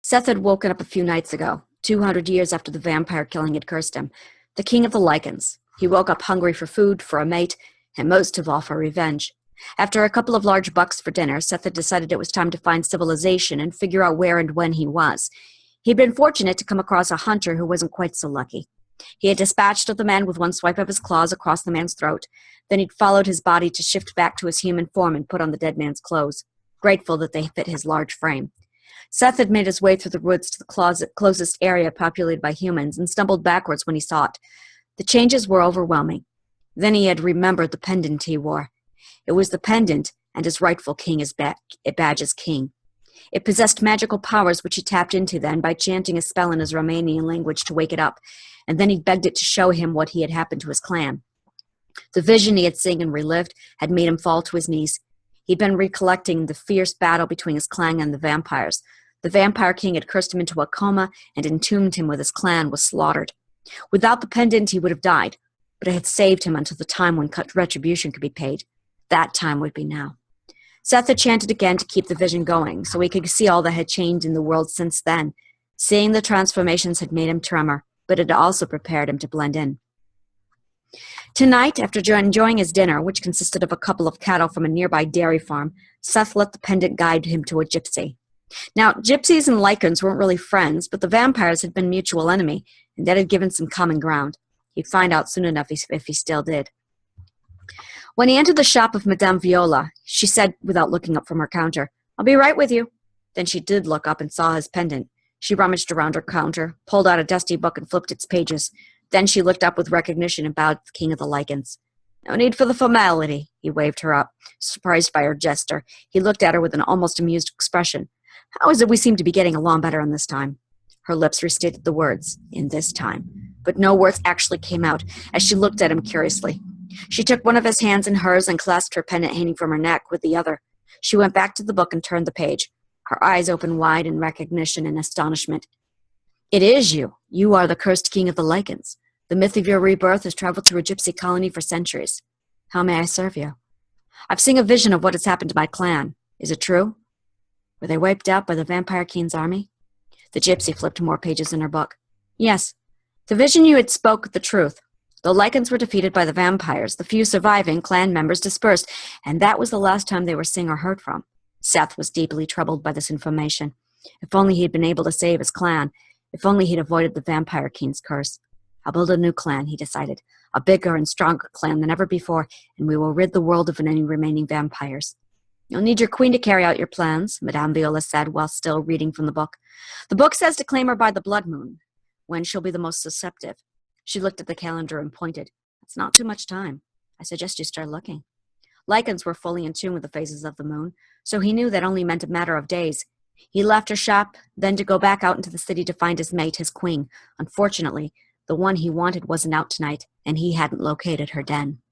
Seth had woken up a few nights ago, 200 years after the vampire killing had cursed him, the king of the lichens. He woke up hungry for food, for a mate, and most of all for revenge. After a couple of large bucks for dinner, Seth had decided it was time to find civilization and figure out where and when he was. He'd been fortunate to come across a hunter who wasn't quite so lucky. He had dispatched the man with one swipe of his claws across the man's throat. Then he'd followed his body to shift back to his human form and put on the dead man's clothes, grateful that they fit his large frame. Seth had made his way through the woods to the closest area populated by humans and stumbled backwards when he saw it. The changes were overwhelming. Then he had remembered the pendant he wore. It was the pendant and his rightful king badge as king. It possessed magical powers which he tapped into then by chanting a spell in his Romanian language to wake it up, and then he begged it to show him what had happened to his clan. The vision he had seen and relived had made him fall to his knees. He'd been recollecting the fierce battle between his clan and the vampires. The vampire king had cursed him into a coma and entombed him with his clan was slaughtered. Without the pendant, he would have died, but it had saved him until the time when retribution could be paid. That time would be now. Seth had chanted again to keep the vision going, so he could see all that had changed in the world since then. Seeing the transformations had made him tremor, but it also prepared him to blend in. Tonight, after enjoying his dinner, which consisted of a couple of cattle from a nearby dairy farm, Seth let the pendant guide him to a gypsy. Now, gypsies and lichens weren't really friends, but the vampires had been mutual enemy, and that had given some common ground. He'd find out soon enough if he still did. When he entered the shop of Madame Viola, she said, without looking up from her counter, "I'll be right with you." Then she did look up and saw his pendant. She rummaged around her counter, pulled out a dusty book and flipped its pages. Then she looked up with recognition and bowed to the king of the lichens. "No need for the formality." He waved her up. Surprised by her gesture, he looked at her with an almost amused expression. "How is it we seem to be getting along better in this time?" Her lips restated the words, "in this time," but no words actually came out as she looked at him curiously. She took one of his hands in hers and clasped her pendant hanging from her neck with the other. She went back to the book and turned the page, her eyes open wide in recognition and astonishment. "It is you. You are the cursed king of the lichens. The myth of your rebirth has traveled through a gypsy colony for centuries. How may I serve you? I've seen a vision of what has happened to my clan. Is it true? Were they wiped out by the vampire king's army?" The gypsy flipped more pages in her book. "Yes. The vision you had spoke the truth. The lichens were defeated by the vampires. The few surviving clan members dispersed, and that was the last time they were seen or heard from." Seth was deeply troubled by this information. If only he had been able to save his clan. If only he'd avoided the vampire king's curse. "I'll build a new clan," he decided. "A bigger and stronger clan than ever before, and we will rid the world of any remaining vampires." "You'll need your queen to carry out your plans," Madame Viola said while still reading from the book. "The book says to claim her by the blood moon, when she'll be the most susceptible." She looked at the calendar and pointed. "That's not too much time. I suggest you start looking." Lichens were fully in tune with the phases of the moon, so he knew that only meant a matter of days. He left her shop, then to go back out into the city to find his mate, his queen. Unfortunately, the one he wanted wasn't out tonight, and he hadn't located her den.